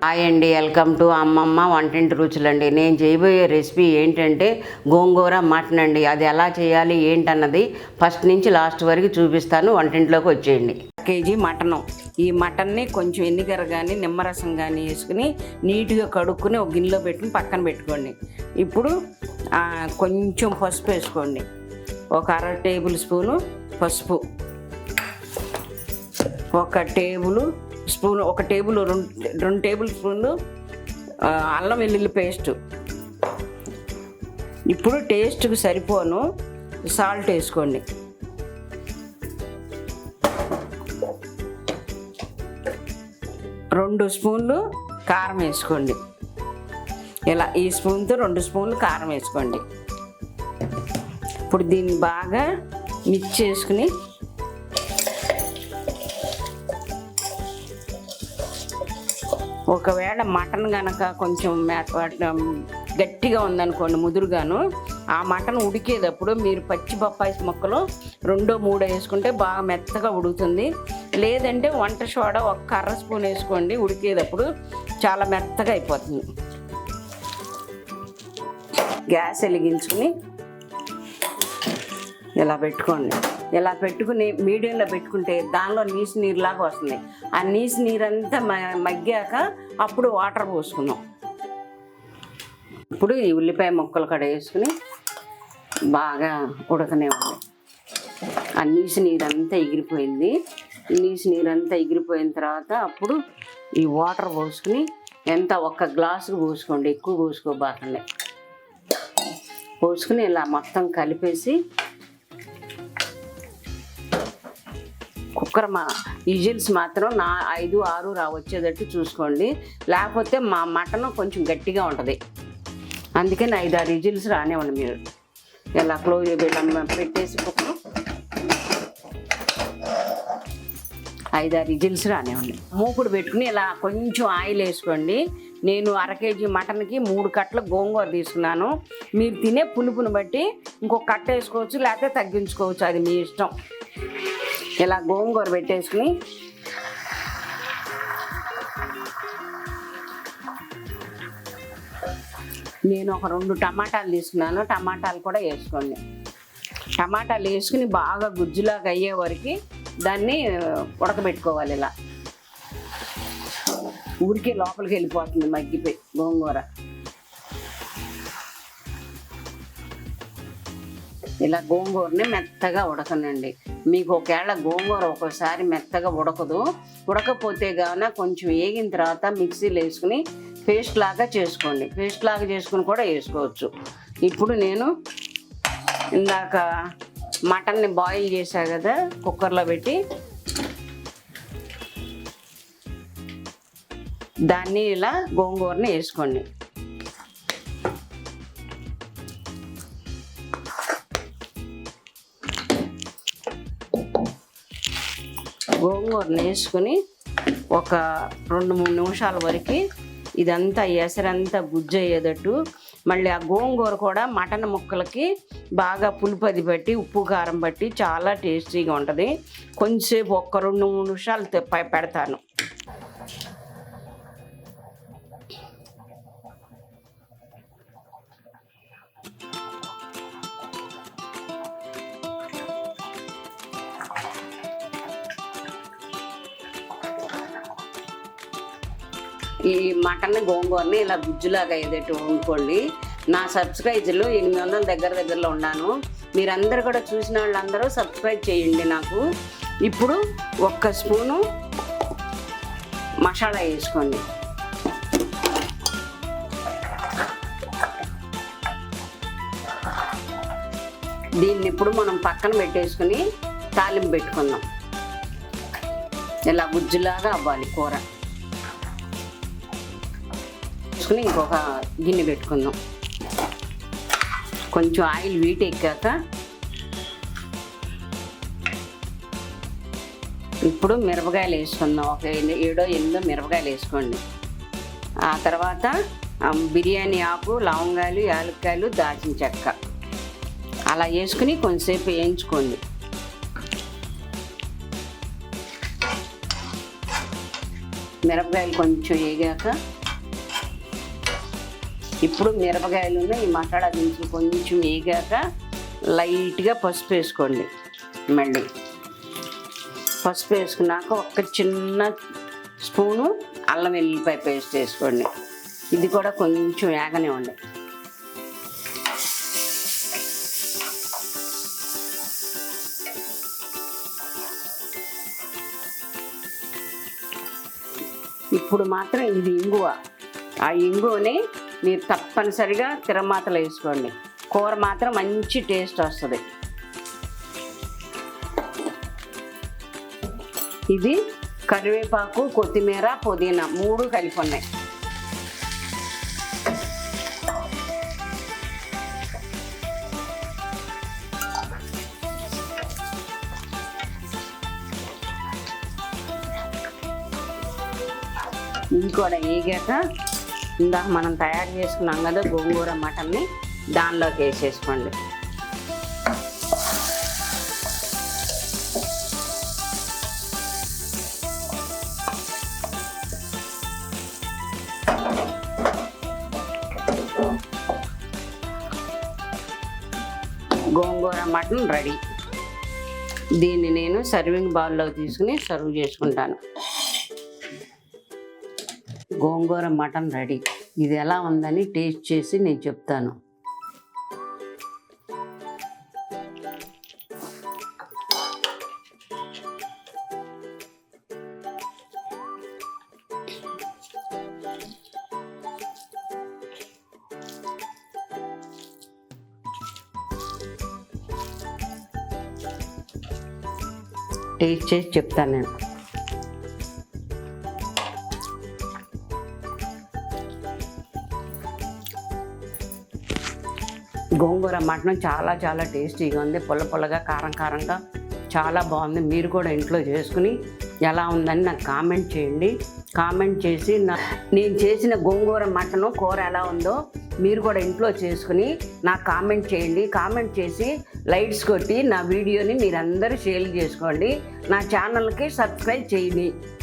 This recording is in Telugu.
హాయ్ అండి, వెల్కమ్ టు అమ్మమ్మ వంటింటి రుచులండి. నేను చేయబోయే రెసిపీ ఏంటంటే గోంగూర మటన్ అండి. అది ఎలా చేయాలి ఏంటన్నది ఫస్ట్ నుంచి లాస్ట్ వరకు చూపిస్తాను. వంటింట్లోకి వచ్చేయండి. KG mutton. ఈ మటన్ని కొంచెం ఎన్నికర కానీ నిమ్మరసం కానీ వేసుకుని నీట్గా కడుక్కుని ఒక గిన్నెలో పెట్టుకుని పక్కన పెట్టుకోండి. ఇప్పుడు కొంచెం పసుపు వేసుకోండి. ఒక 1/2 టేబుల్ స్పూను పసుపు, ఒక టేబుల్ స్పూన్, ఒక టేబుల్ రెండు టేబుల్ స్పూన్లు అల్లం వెల్లుల్లి పేస్టు. ఇప్పుడు టేస్ట్కి సరిపోను సాల్ట్ వేసుకోండి. రెండు స్పూన్లు కారం వేసుకోండి. ఇలా ఈ స్పూన్తో 2 స్పూన్లు కారం వేసుకోండి. ఇప్పుడు దీన్ని బాగా మిక్స్ చేసుకుని ఒకవేళ మటన్ కనుక కొంచెం గట్టిగా ఉందనుకోండి, ముదురుగాను, ఆ మటన్ ఉడికేటప్పుడు మీరు పచ్చి బొప్పాయి ముక్కలు 2-3 వేసుకుంటే బాగా మెత్తగా ఉడుకుతుంది. లేదంటే వంట సోడా ఒక 1/2 స్పూన్ వేసుకోండి. ఉడికేటప్పుడు చాలా మెత్తగా అయిపోతుంది. గ్యాస్ వెలిగించుకుని ఇలా పెట్టుకోండి. ఇలా పెట్టుకుని మీడియంలో పెట్టుకుంటే దానిలో నీసు నీరులాగా వస్తుంది. ఆ నీసు నీరంతా మగ్గాక అప్పుడు వాటర్ పోసుకుందాం. ఇప్పుడు ఈ ఉల్లిపాయ ముక్కలు కూడా వేసుకుని బాగా ఉడకనే ఉంది. ఆ నీసు నీరంతా ఎగిరిపోయింది. నీసు నీరంతా ఎగిరిపోయిన తర్వాత అప్పుడు ఈ వాటర్ పోసుకుని ఎంత 1 గ్లాసుకు పోసుకోండి, ఎక్కువ పోసుకోబాకండి. పోసుకుని ఇలా మొత్తం కలిపేసి కుక్కర్ విజిల్స్ మాత్రం 5-6 వచ్చేటట్టు చూసుకోండి. లేకపోతే మా మటన్ కొంచెం గట్టిగా ఉంటుంది. అందుకని 5-6 విజిల్స్ రానివ్వండి. మీరు ఇలా క్లోజ్ పెట్టేసి కుక్కర్ 5-6 విజిల్స్ రానివ్వండి. మూకుడు పెట్టుకుని ఇలా కొంచెం ఆయిల్ వేసుకోండి. నేను 1/2 కేజీ మటన్కి 3 కట్టల గోంగూర తీసుకున్నాను. మీరు తినే పులుపుని బట్టి ఇంకొక కట్ట వేసుకోవచ్చు, లేకపోతే తగ్గించుకోవచ్చు, అది మీ ఇష్టం. ఇలా గోంగూర పెట్టేసుకుని నేను ఒక 2 టమాటాలు తీసుకున్నాను. టమాటాలు కూడా వేసుకోండి. టమాటాలు వేసుకుని బాగా గుజ్జులాగా అయ్యే వరకు దాన్ని ఉడకబెట్టుకోవాలి. ఇలా ఊరికే లోపలికి వెళ్ళిపోతుంది మగ్గిపోయి గోంగూర. ఇలా గోంగూరని మెత్తగా ఉడకనండి. మీకు ఒకవేళ గోంగూర ఒక్కోసారి మెత్తగా ఉడకపోతే గాన కొంచెం వేగిన తర్వాత మిక్సీలో వేసుకుని పేస్ట్ లాగా చేసుకోండి. పేస్ట్ లాగా చేసుకుని కూడా వేసుకోవచ్చు. ఇప్పుడు నేను ఇందాక మటన్ని బాయిల్ చేశా కదా, కుక్కర్లో పెట్టి దాన్ని ఇలా గోంగూరని వేసుకోండి. గోంగూరని వేసుకుని ఒక 2-3 నిమిషాల వరకు ఇదంతా ఎసరంతా గుజ్జు అయ్యేటట్టు, మళ్ళీ ఆ గోంగూర కూడా మటన్ ముక్కలకి బాగా పులుపది బట్టి ఉప్పు కారం బట్టి చాలా టేస్టీగా ఉంటుంది. కొంచెంసేపు 1-2-3 నిమిషాలు పెడతాను. ఈ మటన్ గోంగూరని ఇలా గుజ్జులాగా అయ్యేటట్టు వండుకోండి. నా సబ్స్క్రైబర్లు 800 దగ్గరలో ఉన్నాను. మీరందరూ కూడా చూసిన వాళ్ళందరూ సబ్స్క్రైబ్ చేయండి నాకు. ఇప్పుడు 1 స్పూను మసాలా వేసుకోండి. దీన్ని ఇప్పుడు మనం పక్కన పెట్టేసుకుని తాలింపు పెట్టుకుందాం. ఇలా గుజ్జులాగా అవ్వాలి కూర. ఇంకొక గిన్నె పెట్టుకుందాం. కొంచెం ఆయిల్ వీట్ ఎక్కాక ఇప్పుడు మిరపకాయలు వేసుకుందాం. ఒక 7-8 మిరపకాయలు వేసుకోండి. ఆ తర్వాత బిర్యానీ ఆకు, లవంగాలు, యాలక్కాయలు, దాల్చిన చెక్క అలా వేసుకుని కొంచెంసేపు వేయించుకోండి. మిరపకాయలు కొంచెం వేగాక ఇప్పుడు మిరపకాయలు ఈ మసాలా దినుసులు కొంచెం వేగాక లైట్గా పసుపు వేసుకోండి. మళ్ళీ పసుపు వేసుకున్నాక ఒక చిన్న స్పూను అల్లం వెల్లుల్లిపాయ పేస్ట్ వేసుకోండి. ఇది కూడా కొంచెం వేగనివ్వండి. ఇప్పుడు మాత్రం ఇది ఇంగువ. ఆ ఇంగువని మీరు తప్పనిసరిగా తిరమాతలు వేసుకోండి. కూర మాత్రం మంచి టేస్ట్ వస్తుంది. ఇది కరివేపాకు, కొత్తిమీర, పుదీనా 3 కలిపి ఉన్నాయి. ఇది కూడా వేగాక ఇందాక మనం తయారు చేసుకున్నాం కదా గోంగూర మటన్ని దానిలోకి వేసేసుకోండి. గోంగూర మటన్ రెడీ. దీన్ని నేను సర్వింగ్ బౌల్లోకి తీసుకుని సర్వ్ చేసుకుంటాను. గోంగూర మటన్ రెడీ. ఇది ఎలా ఉందని టేస్ట్ చేసి నేను చెప్తాను. టేస్ట్ చేసి చెప్తాను నేను. గోంగూర మటన్ చాలా చాలా టేస్టీగా ఉంది. పుల్ల పుల్లగా, కారం కారంగా చాలా బాగుంది. మీరు కూడా ఇంట్లో చేసుకుని ఎలా ఉందని నాకు కామెంట్ చేయండి. కామెంట్ చేసి నేను చేసిన గోంగూర మటను కూర ఎలా ఉందో మీరు కూడా ఇంట్లో చేసుకుని నాకు కామెంట్ చేయండి. కామెంట్ చేసి లైక్స్ కొట్టి నా వీడియోని మీరందరూ షేర్ చేసుకోండి. నా ఛానల్కి సబ్స్క్రైబ్ చేయండి.